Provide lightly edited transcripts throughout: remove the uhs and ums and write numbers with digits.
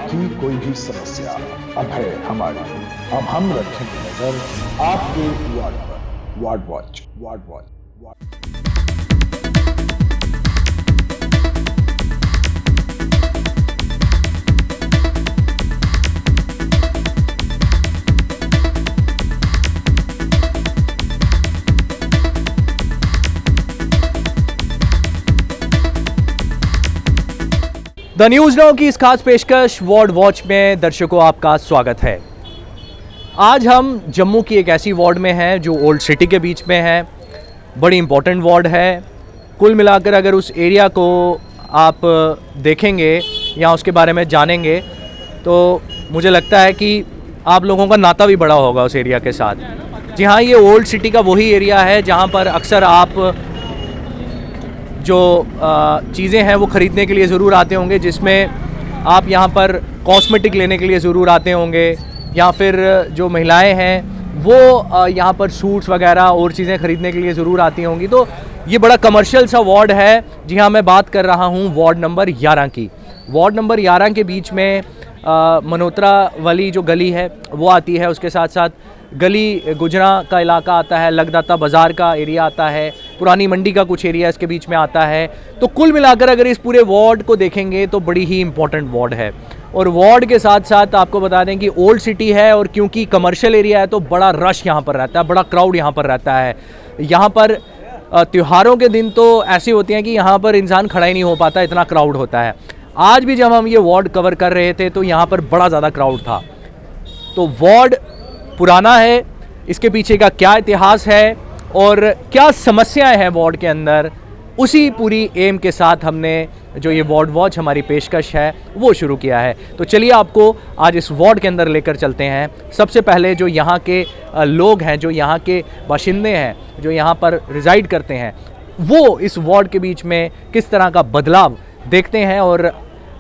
आपकी कोई भी समस्या अब है हमारी। अब हम रखेंगे नजर आपके वार्ड पर। Ward watch, ward watch, ward. The news now की इस खास पेशकश वार्ड वॉच में दर्शकों आपका स्वागत है। आज हम जम्मू की एक ऐसी वार्ड में हैं जो ओल्ड सिटी के बीच में है। बड़ी इंपॉर्टेंट वार्ड है। कुल मिलाकर अगर उस एरिया को आप देखेंगे या उसके बारे में जानेंगे तो मुझे लगता है कि आप लोगों का नाता भी बड़ा होगा उस एरिया के साथ। जी हाँ, ये ओल्ड सिटी का वही एरिया है जहाँ पर अक्सर आप जो चीज़ें हैं वो ख़रीदने के लिए ज़रूर आते होंगे, जिसमें आप यहाँ पर कॉस्मेटिक लेने के लिए ज़रूर आते होंगे, या फिर जो महिलाएं हैं वो यहाँ पर सूट्स वगैरह और चीज़ें ख़रीदने के लिए ज़रूर आती होंगी। तो ये बड़ा कमर्शियल सा वार्ड है। जी हाँ, मैं बात कर रहा हूँ वार्ड नंबर 11 की। वार्ड नंबर 11 के बीच में मनोत्रा वाली जो गली है वो आती है, उसके साथ साथ गली गुजरा का इलाका आता है, लगदाता बाज़ार का एरिया आता है, पुरानी मंडी का कुछ एरिया इसके बीच में आता है। तो कुल मिलाकर अगर इस पूरे वार्ड को देखेंगे तो बड़ी ही इम्पोर्टेंट वार्ड है। और वार्ड के साथ साथ आपको बता दें कि ओल्ड सिटी है और क्योंकि कमर्शियल एरिया है तो बड़ा रश यहाँ पर रहता है, बड़ा क्राउड यहाँ पर रहता है। यहाँ पर त्योहारों के दिन तो ऐसे होते हैं कि यहाँ पर इंसान खड़ा ही नहीं हो पाता, इतना क्राउड होता है। आज भी जब हम ये वार्ड कवर कर रहे थे तो यहाँ पर बड़ा ज़्यादा क्राउड था। तो वार्ड पुराना है, इसके पीछे का क्या इतिहास है और क्या समस्याएं हैं वार्ड के अंदर, उसी पूरी एम के साथ हमने जो ये वार्ड वॉच हमारी पेशकश है वो शुरू किया है। तो चलिए आपको आज इस वार्ड के अंदर लेकर चलते हैं। सबसे पहले जो यहाँ के लोग हैं, जो यहाँ के बाशिंदे हैं, जो यहाँ पर रिजाइड करते हैं, वो इस वार्ड के बीच में किस तरह का बदलाव देखते हैं और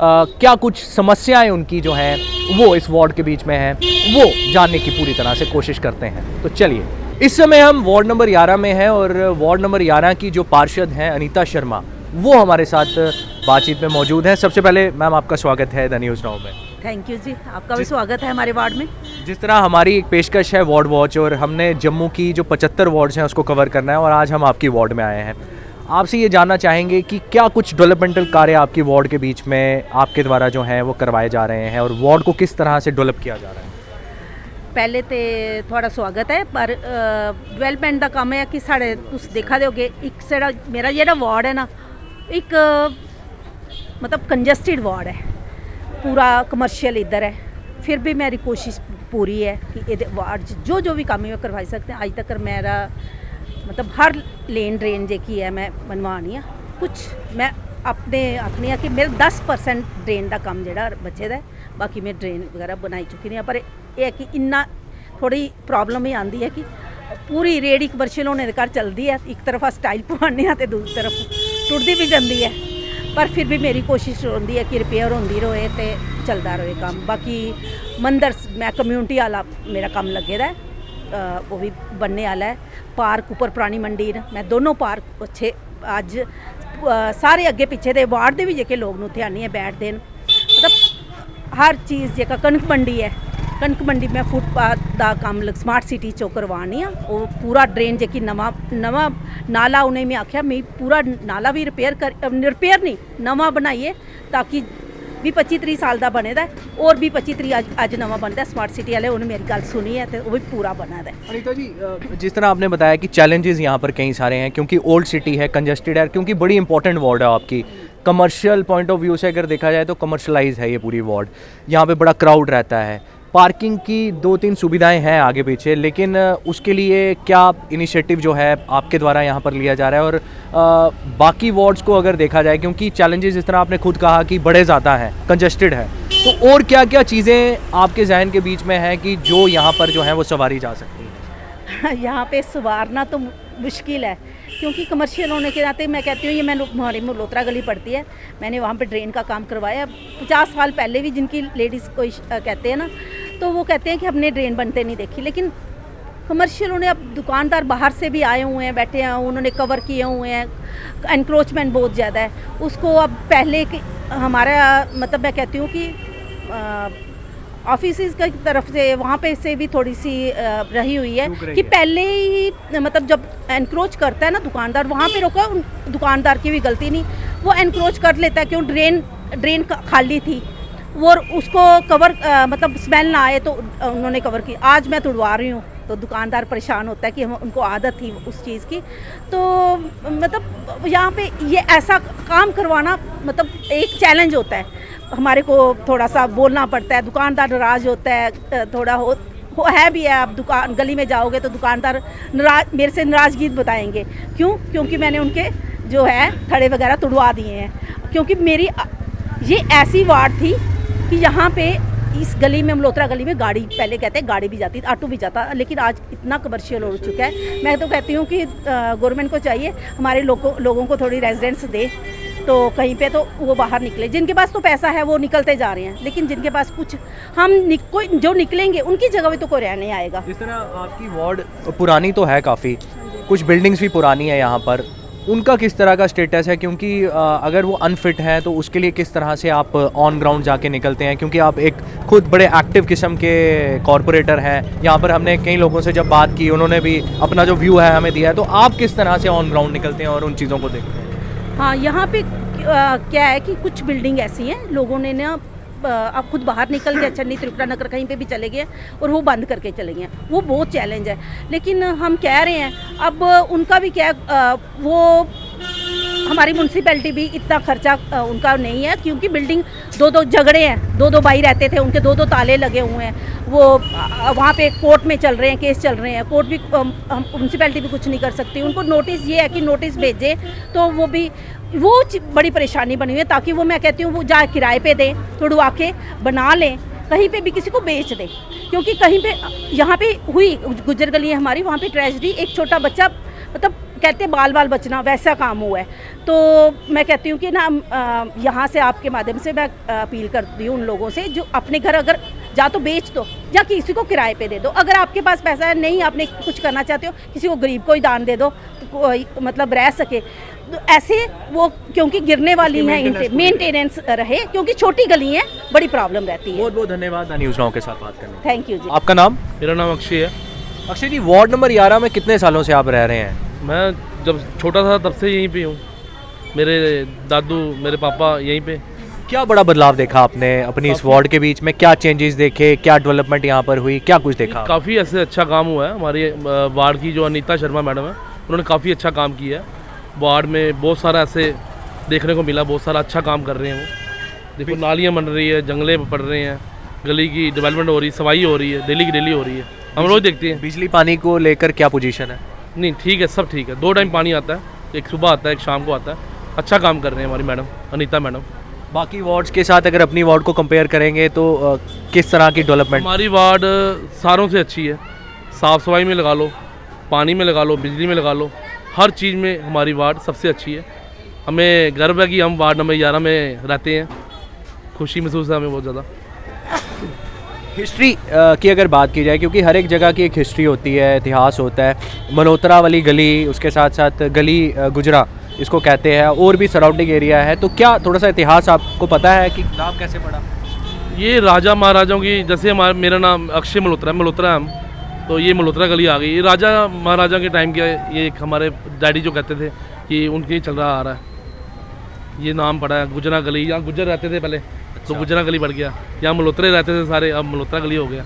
क्या कुछ समस्याएं उनकी जो हैं वो इस वार्ड के बीच में हैं, वो जानने की पूरी तरह से कोशिश करते हैं। तो चलिए, इस समय हम वार्ड नंबर 11 में हैं और वार्ड नंबर 11 की जो पार्षद हैं अनीता शर्मा, वो हमारे साथ बातचीत में मौजूद हैं। सबसे पहले मैम आपका स्वागत है द न्यूज़ नाउ में। थैंक यू जी, आपका भी स्वागत है हमारे वार्ड में। जिस तरह हमारी एक पेशकश है वार्ड वॉच और हमने जम्मू की जो 75 वार्ड्स हैं उसको कवर करना है और आज हम आपकी वार्ड में आए हैं। आपसे ये जानना चाहेंगे कि क्या कुछ डेवलपमेंटल कार्य आपकी वार्ड के बीच में आपके द्वारा जो हैं वो करवाए जा रहे हैं और वार्ड को किस तरह से डेवलप किया जा रहा है। पहले तो थोड़ा स्वागत है, पर डेवलपमेंट का काम है कि साढ़े तुस देखा दोगे एक साढ़ा मेरा जेड़ा वार्ड है ना, एक मतलब कंजस्टेड वार्ड है, पूरा कमर्शियल इधर है। फिर भी मेरी कोशिश पूरी है कि ये वार्ड जो भी काम है करवाई सकते हैं। आज तक मेरा मतलब हर लेन ड्रेन जेकी है मैं बनवानी है। कुछ मैं अपने कि मेरे 10% ड्रेन का काम जेड़ा बचे दा है, बाकी मैं ड्रेन वगैरह बनाई चुकी नहीं। पर यह है कि इन्ना थोड़ी प्रॉब्लम ही आती है कि पूरी रेडी कमर्शियल होने के घर चलती है, एक तरफ स्टाइल पवाने तो दूसरी तरफ टुटती भी जाती है। पर फिर भी मेरी कोशिश होती है कि रिपेयर होती रहे तो चलता रहे काम। बाकी मंदिर मैं कम्यूनिटी वाला मेरा काम लगे दा है, वो भी बनने वाला है। पार्क ऊपर पुरानी मंडी ने मैं दोनों पार्क अच्छे अज सारे अगे पिछे दे वार्ड के भी जेके लोग उत्थे आनिए बैठते हैं। मतलब हर चीज़ जेका कनक मंडी है, कनक मंडी में फुटपाथ का काम स्मार्ट सिटी चो करवानी है। वो पूरा ड्रेन जेकी नवा नाला उन्हें मैं आख्या मैं पूरा नाला भी रिपेयर नहीं नवा बनाइए, ताकि भी 25-30 साल का बने दा और भी 25-30 अज नवा बनता है। स्मार्ट सिटी वाले उन्होंने मेरी गल सुनी है तो वो भी पूरा बना है। अनीता जी, जिस तरह आपने बताया कि चैलेंजेस यहाँ पर कई सारे हैं क्योंकि ओल्ड सिटी है, कंजस्टेड है, क्योंकि बड़ी इंपॉर्टेंट वार्ड है आपकी। कमर्शियल पॉइंट ऑफ व्यू से अगर देखा जाए तो कमर्शलाइज है ये पूरी वार्ड। यहाँ पे बड़ा क्राउड रहता है, पार्किंग की 2-3 सुविधाएं हैं आगे पीछे, लेकिन उसके लिए क्या इनिशिएटिव जो है आपके द्वारा यहाँ पर लिया जा रहा है और बाकी वार्ड्स को अगर देखा जाए, क्योंकि चैलेंजेस जिस तरह आपने खुद कहा कि बड़े ज़्यादा हैं, कंजस्टेड है, तो और क्या क्या चीज़ें आपके जहन के बीच में हैं कि जो यहाँ पर जो है वो सवारी जा सकती है। यहाँ पे सवारना तो मुश्किल है क्योंकि कमर्शियल होने के नाते मैं कहती हूँ ये मैं हमारी मल्होत्रा गली पड़ती है, मैंने वहाँ पे ड्रेन का काम करवाया 50 साल पहले भी। जिनकी लेडीज़ कोई कहते हैं ना तो वो कहते हैं कि हमने ड्रेन बनते नहीं देखी, लेकिन कमर्शियल उन्हें अब दुकानदार बाहर से भी आए हुए हैं, बैठे हैं, उन्होंने कवर किए हुए हैं, एनक्रोचमेंट बहुत ज़्यादा है उसको। अब पहले हमारा मतलब मैं कहती हूँ कि ऑफिस की तरफ से वहाँ पे से भी थोड़ी सी रही हुई है चूक रही कि है। पहले ही मतलब जब एनक्रोच करता है ना दुकानदार, वहाँ पे रोका, दुकानदार की भी गलती नहीं, वो एनक्रोच कर लेता है। क्यों ड्रेन खाली थी, वो उसको कवर मतलब स्मेल ना आए तो उन्होंने कवर की। आज मैं तुड़वा रही हूँ तो दुकानदार परेशान होता है कि हम उनको आदत थी उस चीज़ की। तो मतलब यहाँ पे ये ऐसा काम करवाना मतलब एक चैलेंज होता है, हमारे को थोड़ा सा बोलना पड़ता है, दुकानदार नाराज होता है, थोड़ा हो है भी है। आप दुकान गली में जाओगे तो दुकानदार नाराज, मेरे से नाराज़गी बताएंगे। क्योंकि मैंने उनके जो है थड़े वगैरह तुड़वा दिए हैं। क्योंकि मेरी ये ऐसी वार्ड थी कि यहाँ पे इस गली में, मल्होत्रा गली में, गाड़ी पहले कहते हैं गाड़ी भी जाती, ऑटो भी जाता, लेकिन आज इतना कमर्शियल हो चुका है। मैं तो कहती हूँ कि गवर्नमेंट को चाहिए हमारे लोगों को थोड़ी रेजिडेंस दे, तो कहीं पे तो वो बाहर निकले। जिनके पास तो पैसा है वो निकलते जा रहे हैं, लेकिन जिनके पास कुछ कोई जो निकलेंगे उनकी जगह भी तो कोई रहने आएगा। इस तरह आपकी वार्ड पुरानी तो है काफ़ी, कुछ बिल्डिंग्स भी पुरानी है यहाँ पर, उनका किस तरह का स्टेटस है? क्योंकि अगर वो अनफिट हैं तो उसके लिए किस तरह से आप ऑन ग्राउंड जाके निकलते हैं? क्योंकि आप एक खुद बड़े एक्टिव किस्म के कॉरपोरेटर हैं। यहाँ पर हमने कई लोगों से जब बात की, उन्होंने भी अपना जो व्यू है हमें दिया है। तो आप किस तरह से ऑन ग्राउंड निकलते हैं और उन चीज़ों को देखते हैं? हाँ, यहाँ पे क्या है कि कुछ बिल्डिंग ऐसी हैं, लोगों ने ना आप खुद बाहर निकल के चन्नी त्रिपुरा नगर कहीं पे भी चले गए और वो बंद करके चले गए। वो बहुत चैलेंज है। लेकिन हम कह रहे हैं अब उनका भी क्या, वो हमारी म्यूनसिपैलिटी भी इतना खर्चा उनका नहीं है, क्योंकि बिल्डिंग दो झगड़े हैं, दो भाई रहते थे, उनके दो ताले लगे हुए हैं। वो वहाँ पे कोर्ट में चल रहे हैं, केस चल रहे हैं, कोर्ट भी म्यूनसिपैलिटी भी कुछ नहीं कर सकती। उनको नोटिस ये है कि नोटिस भेजे तो वो भी बड़ी परेशानी बनी हुई है। ताकि वो, मैं कहती हूँ, वो जा किराए पे दें, तुड़वा के बना लें, कहीं पे भी किसी को बेच दें। क्योंकि कहीं पे यहाँ पे हुई गुजर गली है हमारी, वहाँ पे ट्रेजेडी, एक छोटा बच्चा, मतलब कहते हैं बाल बचना, वैसा काम हुआ है। तो मैं कहती हूँ कि ना यहाँ से आपके माध्यम से मैं अपील करती हूँ उन लोगों से जो अपने घर अगर या तो बेच दो या किसी को किराए पे दे दो। अगर आपके पास पैसा है, नहीं आपने कुछ करना चाहते हो, किसी को गरीब को ही दान दे दो तो मतलब रह सके। तो ऐसे वो, क्योंकि गिरने वाली हैं, मेंटेनेंस रहे, क्योंकि छोटी गली है, बड़ी प्रॉब्लम रहती है। बहुत बहुत धन्यवाद न्यूज़ नाउ के साथ बात करने। थैंक यू जी। आपका नाम? मेरा नाम अक्षय है। अक्षय जी, वार्ड नंबर 11 में कितने सालों से आप रह रहे हैं? मैं जब छोटा था तब से यहीं पे हूँ। मेरे दादू, मेरे पापा यहीं पे। क्या बड़ा बदलाव देखा आपने अपनी इस वार्ड के बीच में? क्या चेंजेस देखे, क्या डेवलपमेंट यहाँ पर हुई, क्या कुछ देखा? काफ़ी ऐसे अच्छा काम हुआ है। हमारी वार्ड की जो अनीता शर्मा मैडम है, उन्होंने काफ़ी अच्छा काम किया है। वार्ड में बहुत सारा ऐसे देखने को मिला, बहुत सारा अच्छा काम कर रहे हैं वो। देखो, नालियाँ बन रही है, जंगले पड़ रहे हैं, गली की डेवलपमेंट हो रही है, सफाई हो रही है, डेली की डेली हो रही है। हम रोज़ देखते हैं। बिजली पानी को लेकर क्या पोजीशन है? नहीं, ठीक है, सब ठीक है। 2 टाइम पानी आता है, एक सुबह आता है, एक शाम को आता है। अच्छा काम कर रहे हैं हमारी मैडम, अनीता मैडम। बाकी वार्ड्स के साथ अगर अपनी वार्ड को कंपेयर करेंगे तो किस तरह की डेवलपमेंट? हमारी वार्ड सारों से अच्छी है। साफ़ सफाई में लगा लो, पानी में लगा लो, बिजली में लगा लो, हर चीज़ में हमारी वार्ड सबसे अच्छी है। हमें गर्व है कि हम वार्ड नंबर 11 में रहते हैं। खुशी महसूस है हमें बहुत ज़्यादा। हिस्ट्री की अगर बात की जाए, क्योंकि हर एक जगह की एक हिस्ट्री होती है, इतिहास होता है। मल्होत्रा वाली गली, उसके साथ साथ गली गुजरा इसको कहते हैं, और भी सराउंडिंग एरिया है। तो क्या थोड़ा सा इतिहास आपको पता है कि नाम कैसे पड़ा? ये राजा महाराजाओं की, जैसे मेरा नाम अक्षय मल्होत्रा है, मल्होत्रा हम, तो ये मल्होत्रा गली आ गई। ये राजा महाराजा के टाइम का, ये एक हमारे डैडी जो कहते थे कि उनके ही चल रहा आ रहा है। ये नाम पड़ा है गुजरा गली। यहाँ गुजर रहते थे पहले, तो गुजरा गली बढ़ गया। यहाँ मल्होत्रे रहते थे सारे, अब मल्होत्रा गली हो गया।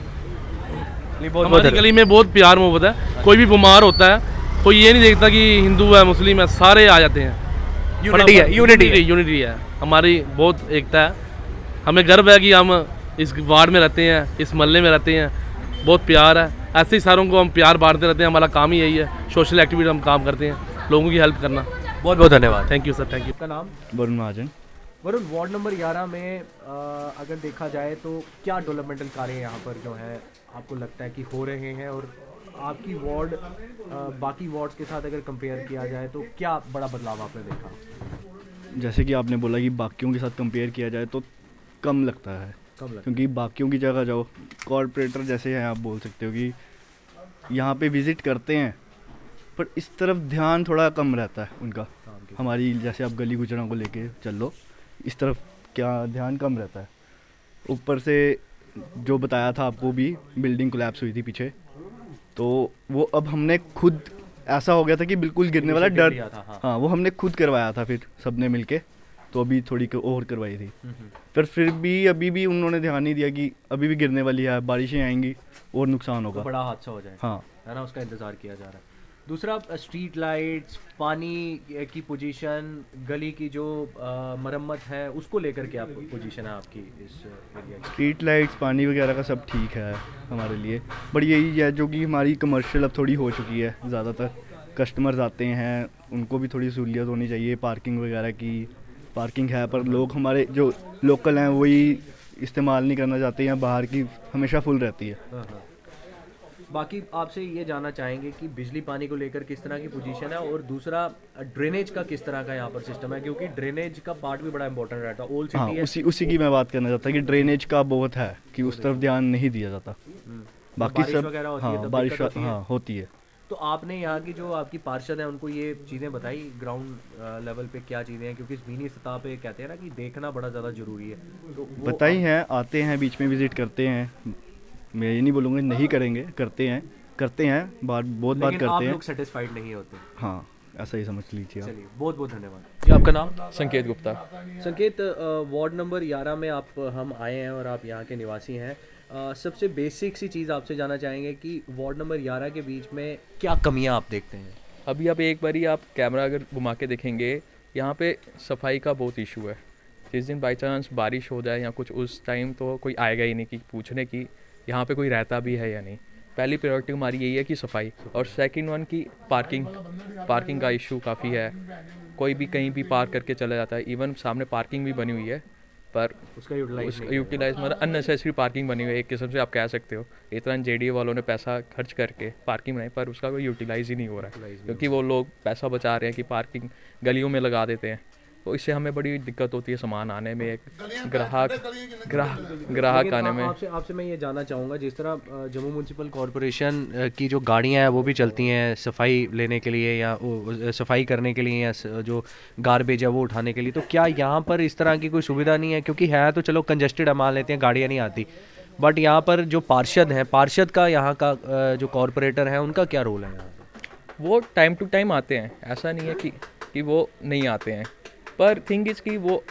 हमारी गली में बहुत प्यार मोहब्बत है। कोई भी बीमार होता है, कोई ये नहीं देखता कि हिंदू है मुस्लिम है, सारे आ जाते हैं। यूनिटी है हमारी, बहुत एकता है। हमें गर्व है कि हम इस वार्ड में रहते हैं, इस मोहल्ले में रहते हैं। बहुत प्यार है। ऐसे ही सारों को हम प्यार बांटते रहते हैं। हमारा काम ही यही है, सोशल एक्टिविटी हम काम करते हैं, लोगों की हेल्प करना। बहुत बहुत धन्यवाद। Thank you sir, thank you. आपका नाम? वरुण महाजन। वरुण, वार्ड नंबर 11 में अगर देखा जाए तो क्या डेवलपमेंटल कार्य यहाँ पर जो है आपको लगता है कि हो रहे हैं, और आपकी वार्ड बाकी वार्ड्स के साथ अगर कंपेयर किया जाए तो क्या बड़ा बदलाव आपने देखा? जैसे कि आपने बोला कि बाकियों के साथ कंपेयर किया जाए तो कम लगता है, क्योंकि बाकियों की जगह जाओ, कॉरपोरेटर जैसे हैं, आप बोल सकते हो कि यहाँ पे विज़िट करते हैं, पर इस तरफ ध्यान थोड़ा कम रहता है उनका। हमारी जैसे आप गली गुजरा को लेके चल लो, इस तरफ क्या ध्यान कम रहता है। ऊपर से जो बताया था आपको भी, बिल्डिंग कोलैप्स हुई थी पीछे, तो वो अब हमने खुद, ऐसा हो गया था कि बिल्कुल गिरने वाला गिर डर, लिया था, हाँ। हाँ वो हमने खुद करवाया था, फिर सबने मिलके, तो अभी थोड़ी और करवाई थी। पर फिर भी अभी भी उन्होंने ध्यान नहीं दिया कि अभी भी गिरने वाली है, बारिशें आएंगी और नुकसान तो होगा। बड़ा हादसा हो जाए, हाँ है ना, उसका इंतज़ार किया जा रहा है। दूसरा, स्ट्रीट लाइट्स, पानी की पोजीशन, गली की जो मरम्मत है, उसको लेकर क्या पोजीशन है आपकी इस एरिया की? स्ट्रीट लाइट्स, पानी वगैरह का सब ठीक है हमारे लिए, बट यही है जो कि हमारी कमर्शियल अब थोड़ी हो चुकी है, ज़्यादातर कस्टमर्स आते हैं, उनको भी थोड़ी सहूलियत होनी चाहिए पार्किंग वगैरह की। पार्किंग है पर लोग हमारे जो लोकल हैं वही इस्तेमाल नहीं करना चाहते हैं, बाहर की हमेशा फुल रहती है। हाँ, हाँ। बाकी आपसे ये जानना चाहेंगे कि बिजली पानी को लेकर किस तरह की पोजीशन है, और दूसरा ड्रेनेज का किस तरह का यहाँ पर सिस्टम है, क्योंकि ड्रेनेज का पार्ट भी बड़ा इंपॉर्टेंट रहता है। ओल्ड हाँ सिटी है। उसी की मैं बात करना चाहता कि ड्रेनेज का बहुत है कि उस तरफ ध्यान नहीं दिया जाता। बाकी बारिश सब वगैरह होती है हाँ तब बारिश दिक्कत होती है। हाँ होती है। तो आपने यहाँ की जो आपकी पार्षद हैं उनको ये चीज़ें बताई ग्राउंड लेवल पे क्या चीज़ें हैं, क्योंकि ज़मीनी सतह पे कहते हैं ना कि देखना बड़ा ज़्यादा ज़रूरी है, तो वो बताई हैं, आते हैं बीच में विजिट करते हैं, मैं ये नहीं बोलूँगा नहीं करेंगे, करते हैं बात, बहुत बात लेकिन आप करते हैं। लोग सेटिस्फाइड नहीं होते। हाँ ऐसा ही समझ लीजिए आप। चलिए, बहुत बहुत धन्यवाद जी। आपका नाम? संकेत गुप्ता। संकेत, वार्ड नंबर 11 में आप हम आए हैं और आप यहाँ के निवासी हैं। सबसे बेसिक सी चीज़ आपसे जानना चाहेंगे कि वार्ड नंबर 11 के बीच में क्या कमियाँ आप देखते हैं? अभी आप एक बारी आप कैमरा अगर घुमा के देखेंगे, यहाँ पे सफाई का बहुत इशू है। जिस दिन बाई चांस बारिश हो जाए या कुछ, उस टाइम तो कोई आएगा ही नहीं कि पूछने की यहाँ पे कोई रहता भी है या नहीं। पहली प्रायोरिटी हमारी यही है कि सफाई, और सेकंड वन की पार्किंग का इशू काफ़ी है। कोई भी कहीं भी पार्क करके चला जाता है, इवन सामने पार्किंग भी बनी हुई है पर उसका यूटिलाइज मतलब अननेसेसरी पार्किंग बनी हुई है, एक किस्म से आप कह सकते हो। इतना जेडीए वालों ने पैसा खर्च करके पार्किंग बनाई पर उसका कोई यूटिलाइज ही नहीं हो रहा है, क्योंकि वो लोग पैसा बचा रहे हैं कि पार्किंग गलियों में लगा देते हैं, तो इससे हमें बड़ी दिक्कत होती है सामान आने में, एक ग्राहक आने में। आपसे मैं ये जानना चाहूँगा, जिस तरह जम्मू म्यूनसिपल कॉरपोरेशन की जो गाड़ियाँ हैं वो भी चलती हैं सफाई लेने के लिए या सफाई करने के लिए, या जो गार्बेज है वो उठाने के लिए, तो क्या यहाँ पर इस तरह की कोई सुविधा नहीं है? क्योंकि है तो चलो कंजस्टेड है, मान लेते हैं गाड़ियाँ नहीं आती, बट यहाँ पर जो पार्षद हैं, पार्षद का यहाँ का जो कॉरपोरेटर है उनका क्या रोल है यहाँ पर? वो टाइम टू टाइम आते हैं, ऐसा नहीं है कि वो नहीं आते हैं, पर थिंग इज़ कि वो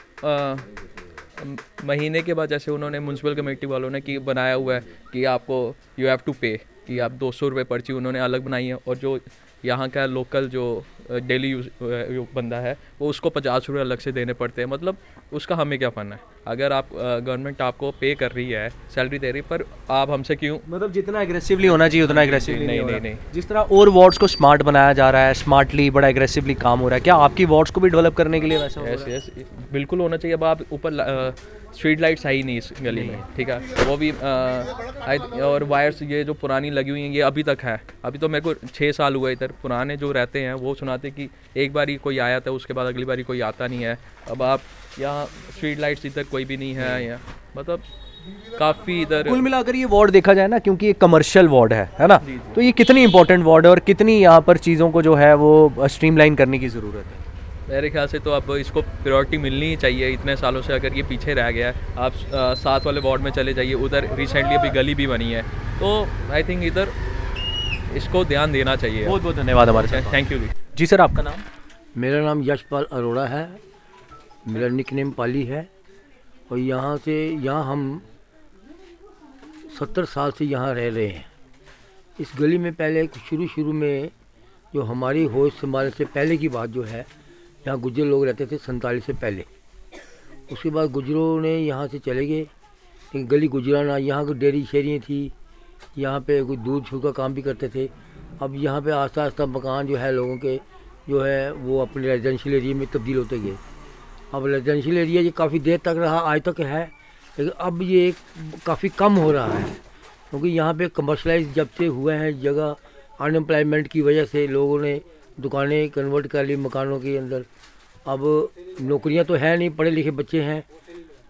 महीने के बाद, जैसे उन्होंने म्यूनसिपल कमेटी वालों ने कि बनाया हुआ है कि आपको यू हैव टू पे, कि आप 200 रुपये पर्ची उन्होंने अलग बनाई है, और जो यहाँ का लोकल जो डेली यूज बंदा है वो उसको 50 रुपये अलग से देने पड़ते हैं। मतलब उसका हमें क्या फ़न है? अगर आप गवर्नमेंट आपको पे कर रही है, सैलरी दे रही है, पर आप हमसे क्यों? मतलब जितना एग्रेसिवली होना चाहिए उतना एग्रेसिवली नहीं। जिस तरह और वार्ड्स को स्मार्ट बनाया जा रहा है, स्मार्टली बड़ा एग्रेसिवली काम हो रहा है, क्या आपकी वार्ड्स को भी डेवलप करने के लिए वैसा हो रहा है? यस बिल्कुल होना चाहिए। अब आप ऊपर स्ट्रीट लाइट्स है ही नहीं इस गली में, ठीक है, वो भी और वायर्स ये जो पुरानी लगी हुई हैं ये अभी तक है। अभी तो मेरे को 6 साल हुए इधर, पुराने जो रहते हैं वो सुनाते कि एक बारी कोई आया था, उसके बाद अगली बारी कोई आता नहीं है। अब आप यहाँ स्ट्रीट लाइट्स इधर कोई भी नहीं है, या मतलब काफ़ी इधर कुल मिलाकर ये वार्ड देखा जाए ना, क्योंकि ये कमर्शियल वार्ड है ना, तो ये कितनी इंपॉर्टेंट वार्ड है और कितनी यहाँ पर चीज़ों को जो है वो स्ट्रीमलाइन करने की ज़रूरत है? मेरे ख्याल से तो अब इसको प्रायोरिटी मिलनी ही चाहिए। इतने सालों से अगर ये पीछे रह गया है, आप 7 वाले वार्ड में चले जाइए, उधर रिसेंटली अभी गली भी बनी है, तो आई थिंक इधर इसको ध्यान देना चाहिए। बहुत बहुत धन्यवाद हमारे साथ। थैंक यू जी सर, आपका नाम? मेरा नाम यशपाल अरोड़ा है, मेरा निकनेम पाली है, और यहाँ हम 70 साल से यहाँ रह रहे हैं। इस गली में पहले शुरू में जो हमारी होश संभालने से पहले की बात जो है, यहाँ गुज्जर लोग रहते थे 47 से पहले। उसके बाद गुज्जरों ने यहाँ से चले गए, लेकिन गली गुजराना, यहाँ की डेयरी शेरियाँ थी, यहाँ पे कोई दूध छू का काम भी करते थे। अब यहाँ पे आस्ता आस्ता मकान जो है लोगों के जो है वो अपने रेजिडेंशियल एरिया में तब्दील होते गए। अब रेजिडेंशियल एरिया ये काफ़ी देर तक रहा, आज तक है, लेकिन अब ये काफ़ी कम हो रहा है, क्योंकि यहाँ पे कमर्शलाइज जब से हुए हैं जगह, अनएम्प्लॉयमेंट की वजह से लोगों ने दुकानें कन्वर्ट कर ली मकानों के अंदर। अब नौकरियां तो है नहीं, पढ़े लिखे बच्चे हैं,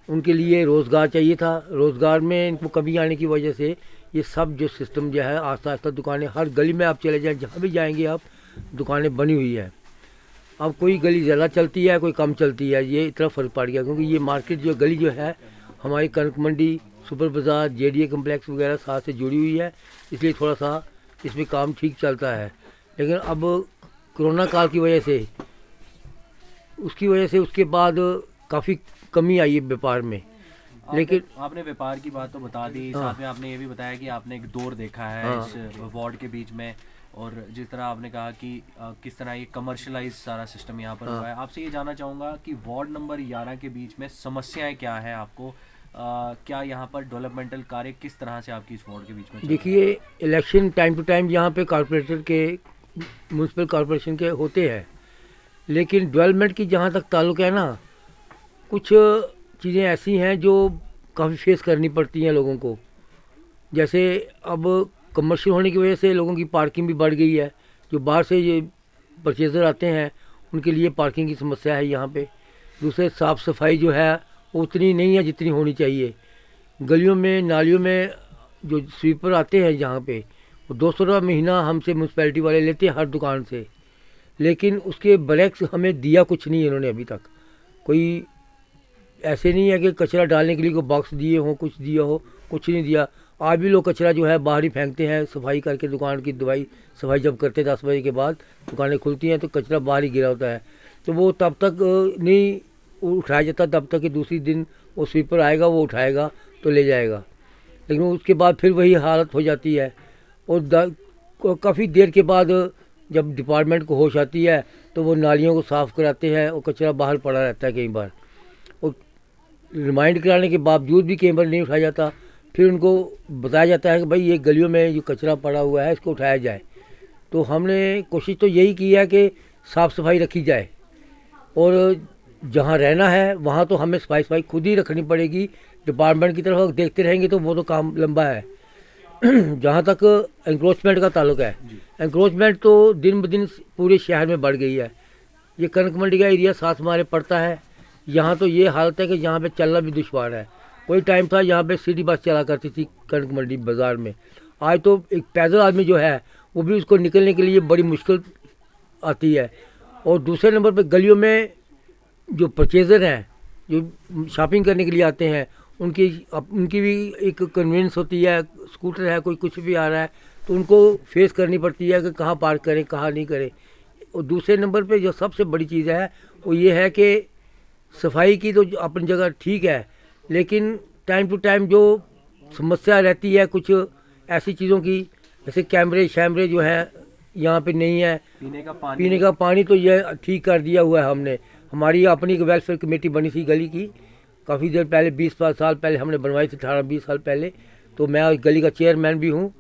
उनके लिए रोज़गार चाहिए था, रोज़गार में इनको कमी आने की वजह से ये सब जो सिस्टम जो है आस्ता आस्ता दुकानें, हर गली में आप चले जाएं, जहाँ भी जाएंगे आप दुकानें बनी हुई है। अब कोई गली ज़्यादा चलती है, कोई कम चलती है, ये इतना फ़र्क पड़ गया, क्योंकि ये मार्केट जो गली जो है हमारी कनक मंडी, सुपर बाज़ार, जेडीए कम्प्लेक्स वगैरह साथ से जुड़ी हुई है, इसलिए थोड़ा सा इसमें काम ठीक चलता है। लेकिन अब कोरोना काल की वजह से उसके बाद काफ़ी कमी आई है व्यापार में। लेकिन आपने व्यापार की बात तो बता दी, साथ में आपने ये भी बताया कि आपने एक दौर देखा है इस वार्ड के बीच में, और जिस तरह आपने कहा कि किस तरह ये कमर्शलाइज सारा सिस्टम यहाँ पर हुआ है। आपसे ये जानना चाहूँगा कि वार्ड नंबर 11 के बीच में समस्याएं क्या हैं आपको, क्या यहाँ पर डेवलपमेंटल कार्य किस तरह से आपकी इस वार्ड के बीच में? देखिए, इलेक्शन टाइम टू टाइम यहाँ पे कॉरपोरेटर के, म्यूनसिपल कॉरपोरेशन के होते हैं, लेकिन डेवलपमेंट की जहाँ तक ताल्लुक है ना, कुछ चीज़ें ऐसी हैं जो काफ़ी फेस करनी पड़ती हैं लोगों को। जैसे अब कमर्शियल होने की वजह से लोगों की पार्किंग भी बढ़ गई है। जो बाहर से ये परचेज़र आते हैं उनके लिए पार्किंग की समस्या है यहाँ पे। दूसरे, साफ़ सफाई जो है वो उतनी नहीं है जितनी होनी चाहिए। गलियों में, नालियों में जो स्वीपर आते हैं यहाँ पे, वो 200 रुपये महीना हमसे म्यूनसिपैलिटी वाले लेते हैं हर दुकान से, लेकिन उसके ब्रेक्स हमें दिया कुछ नहीं है इन्होंने अभी तक। कोई ऐसे नहीं है कि कचरा डालने के लिए कोई बॉक्स दिए हो, कुछ दिया हो, कुछ नहीं दिया। आज भी लोग कचरा जो है बाहर ही फेंकते हैं। सफाई करके दुकान की सफाई जब करते 10 बजे के बाद दुकानें खुलती हैं तो कचरा बाहर ही गिरा होता है, तो वो तब तक नहीं उठाया जाता तब तक कि दूसरी दिन वो स्वीपर आएगा, वो उठाएगा तो ले जाएगा। लेकिन उसके बाद फिर वही हालत हो जाती है। और काफ़ी देर के बाद जब डिपार्टमेंट को होश आती है तो वो नालियों को साफ़ कराते हैं और कचरा बाहर पड़ा रहता है कई बार, और रिमाइंड कराने के बावजूद भी कई बार नहीं उठाया जाता। फिर उनको बताया जाता है कि भाई ये गलियों में जो कचरा पड़ा हुआ है इसको उठाया जाए। तो हमने कोशिश तो यही की है कि साफ़ सफाई रखी जाए, और जहाँ रहना है वहाँ तो हमें सफाई खुद ही रखनी पड़ेगी। डिपार्टमेंट की तरफ देखते रहेंगे तो वो तो काम लंबा है। जहाँ तक एंक्रोचमेंट का ताल्लुक है, एंक्रोचमेंट तो दिन ब दिन पूरे शहर में बढ़ गई है। ये कनक मंडी का एरिया साथ हमारे पड़ता है। यहाँ तो ये हालत है कि यहाँ पे चलना भी दुश्वार है। कोई टाइम था यहाँ पे सिटी बस चला करती थी कनक मंडी बाज़ार में, आज तो एक पैदल आदमी जो है वो भी उसको निकलने के लिए बड़ी मुश्किल आती है। और दूसरे नंबर पे गलियों में जो परचेज़र हैं, जो शॉपिंग करने के लिए आते हैं, उनकी भी एक कन्वीनियंस होती है। स्कूटर है, कोई कुछ भी आ रहा है तो उनको फेस करनी पड़ती है कि कहाँ पार्क करें, कहाँ नहीं करें। और दूसरे नंबर पे जो सबसे बड़ी चीज़ है वो ये है कि सफाई की तो अपनी जगह ठीक है, लेकिन टाइम टू टाइम जो समस्या रहती है कुछ ऐसी चीज़ों की, जैसे कैमरे जो है यहाँ पे नहीं है। पीने का पानी तो ये ठीक कर दिया हुआ है हमने। हमारी अपनी एक वेलफेयर कमेटी बनी थी गली की, काफ़ी देर पहले 20 साल पहले हमने बनवाई थी, 18-20 साल पहले। तो मैं उस गली का चेयरमैन भी हूँ,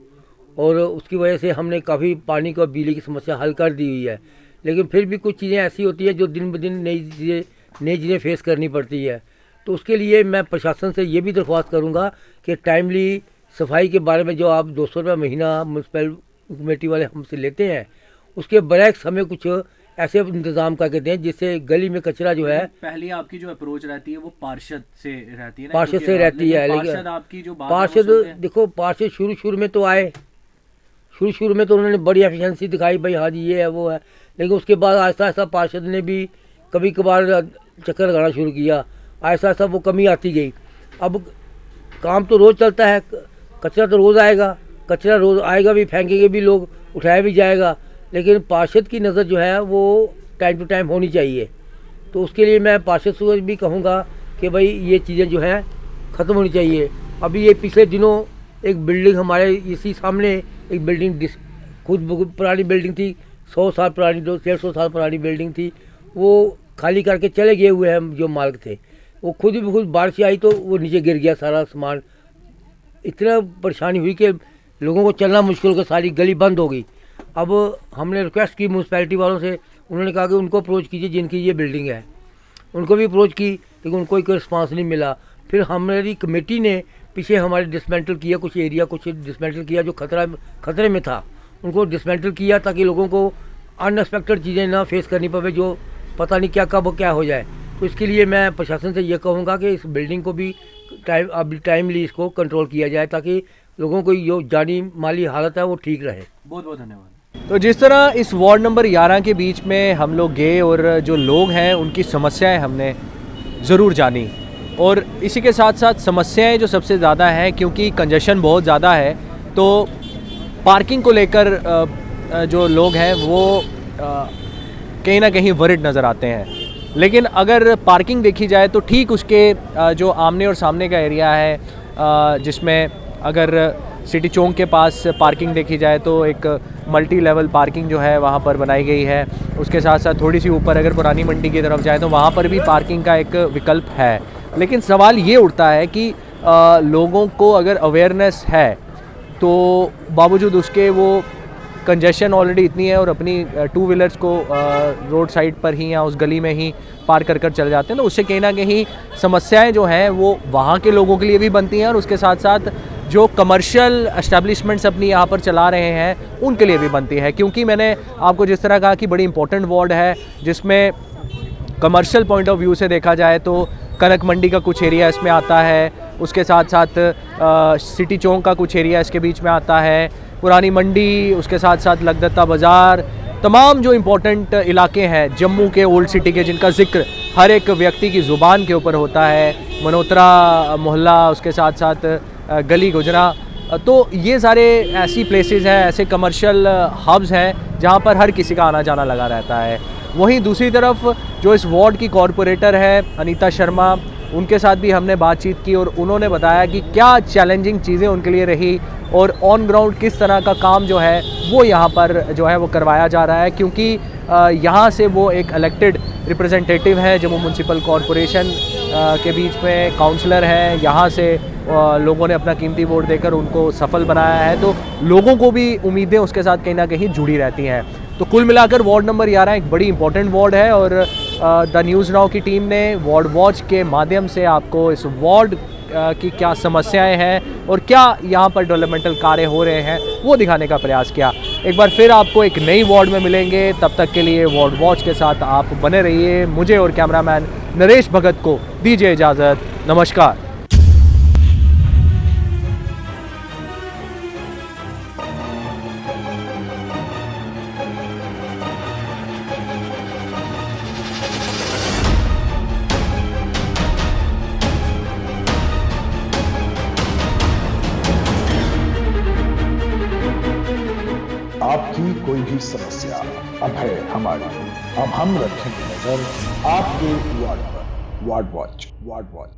और उसकी वजह से हमने काफ़ी पानी का बिजली की समस्या हल कर दी हुई है। लेकिन फिर भी कुछ चीज़ें ऐसी होती है जो दिन ब दिन नई चीज़ें फेस करनी पड़ती है। तो उसके लिए मैं प्रशासन से ये भी दरख्वास्त करूँगा कि टाइमली सफाई के बारे में जो आप 200 रुपये महीना म्यूनसिपल कमेटी वाले हमसे लेते हैं, उसके ब्रेक्स हमें कुछ ऐसे इंतज़ाम करके दें जिससे गली में कचरा जो है। पहले आपकी जो अप्रोच रहती है वो पार्षद से रहती है ना, पार्षद से रहती है। लेकिन आपकी जो पार्षद देखो, पार्षद शुरू में तो आए, शुरू में तो उन्होंने बड़ी एफिशिएंसी दिखाई, भाई हाँ जी ये है वो है। लेकिन उसके बाद आहिस्ता आहिस्ता पार्षद ने भी कभी कभार चक्कर लगाना शुरू किया, आहिस्ता आहिस्ता वो कमी आती गई। अब काम तो रोज़ चलता है, कचरा तो रोज़ आएगा, कचरा रोज़ आएगा भी, फेंकेंगे भी लोग, उठाया भी जाएगा। लेकिन पार्षद की नज़र जो है वो टाइम टू टाइम होनी चाहिए। तो उसके लिए मैं पार्षद से भी कहूँगा कि भाई ये चीज़ें जो हैं ख़त्म होनी चाहिए। अभी ये पिछले दिनों एक बिल्डिंग हमारे इसी सामने एक बिल्डिंग खुद पुरानी बिल्डिंग थी, 100 साल पुरानी, 150 साल पुरानी बिल्डिंग थी, वो खाली करके चले गए हुए हैं जो मालिक थे। वो खुद बारिश आई तो वो नीचे गिर गया सारा सामान। इतना परेशानी हुई कि लोगों को चलना मुश्किल हो गया, सारी गली बंद हो गई। अब हमने रिक्वेस्ट की म्यूनसिपैलिटी वालों से, उन्होंने कहा कि उनको अप्रोच कीजिए जिनकी ये बिल्डिंग है। उनको भी अप्रोच की लेकिन उनको कोई रिस्पांस नहीं मिला। फिर हमारी कमेटी ने पीछे हमारे डिसमेंटल किया, कुछ एरिया कुछ डिसमेंटल किया जो खतरे में था, उनको डिसमेंटल किया ताकि लोगों को अनएक्सपेक्टेड चीज़ें ना फेस करनी पड़े जो पता नहीं क्या कब क्या हो जाए। तो इसके लिए मैं प्रशासन से ये कहूँगा कि इस बिल्डिंग को भी टाइमली इसको कंट्रोल किया जाए ताकि लोगों को जो जानी माली हालत है वो ठीक रहे। बहुत बहुत धन्यवाद। तो जिस तरह इस वार्ड नंबर 11 के बीच में हम लोग गए और जो लोग हैं उनकी समस्याएं हमने ज़रूर जानी, और इसी के साथ साथ समस्याएं जो सबसे ज़्यादा हैं, क्योंकि कंजेशन बहुत ज़्यादा है, तो पार्किंग को लेकर जो लोग हैं वो कहीं ना कहीं वरिड नज़र आते हैं। लेकिन अगर पार्किंग देखी जाए तो ठीक उसके जो आमने और सामने का एरिया है, जिसमें अगर सिटी चौक के पास पार्किंग देखी जाए तो एक मल्टी लेवल पार्किंग जो है वहाँ पर बनाई गई है। उसके साथ साथ थोड़ी सी ऊपर अगर पुरानी मंडी की तरफ जाए तो वहाँ पर भी पार्किंग का एक विकल्प है। लेकिन सवाल ये उठता है कि लोगों को अगर अवेयरनेस है तो बावजूद उसके वो कंजेशन ऑलरेडी इतनी है और अपनी टू व्हीलर्स को रोड साइड पर ही या उस गली में ही पार कर चले जाते हैं, तो उससे कहीं ना कहीं समस्याएं जो हैं वो वहाँ के लोगों के लिए भी बनती हैं और उसके साथ साथ जो कमर्शियल एस्टेब्लिशमेंट्स अपनी यहाँ पर चला रहे हैं उनके लिए भी बनती है। क्योंकि मैंने आपको जिस तरह कहा कि बड़ी इंपॉर्टेंट वार्ड है, जिसमें कमर्शियल पॉइंट ऑफ व्यू से देखा जाए तो कनक मंडी का कुछ एरिया इसमें आता है, उसके साथ साथ सिटी चौक का कुछ एरिया इसके बीच में आता है, पुरानी मंडी, उसके साथ साथ लगदत्ता बाज़ार, तमाम जो इम्पोर्टेंट इलाके हैं जम्मू के ओल्ड सिटी के, जिनका जिक्र हर एक व्यक्ति की ज़ुबान के ऊपर होता है, मनोतरा मोहल्ला, उसके साथ साथ गली गुजरा, तो ये सारे ऐसी प्लेसेस हैं, ऐसे कमर्शियल हब्स हैं जहाँ पर हर किसी का आना जाना लगा रहता है। वहीं दूसरी तरफ जो इस वार्ड की कॉरपोरेटर है अनीता शर्मा, उनके साथ भी हमने बातचीत की और उन्होंने बताया कि क्या चैलेंजिंग चीज़ें उनके लिए रही और ऑन ग्राउंड किस तरह का काम जो है वो यहाँ पर जो है वो करवाया जा रहा है। क्योंकि यहाँ से वो एक इलेक्टेड रिप्रेजेंटेटिव है जम्मू म्यूनसिपल कॉरपोरेशन के बीच में काउंसलर है, यहाँ से लोगों ने अपना कीमती वोट देकर उनको सफल बनाया है, तो लोगों को भी उम्मीदें उसके साथ कहीं ना कहीं जुड़ी रहती हैं। तो कुल मिलाकर वार्ड नंबर 11 एक बड़ी इंपॉर्टेंट वार्ड है और द न्यूज़ नाउ की टीम ने वार्ड वॉच के माध्यम से आपको इस वार्ड की क्या समस्याएं हैं और क्या यहाँ पर डेवलपमेंटल कार्य हो रहे हैं वो दिखाने का प्रयास किया। एक बार फिर आपको एक नई वार्ड में मिलेंगे, तब तक के लिए वार्ड वॉच के साथ आप बने रहिए। मुझे और कैमरामैन नरेश भगत को दीजिए इजाज़त। नमस्कार। आपकी कोई भी समस्या अब है हमारी, अब हम रखेंगे नजर आपके वार्ड पर। Ward watch.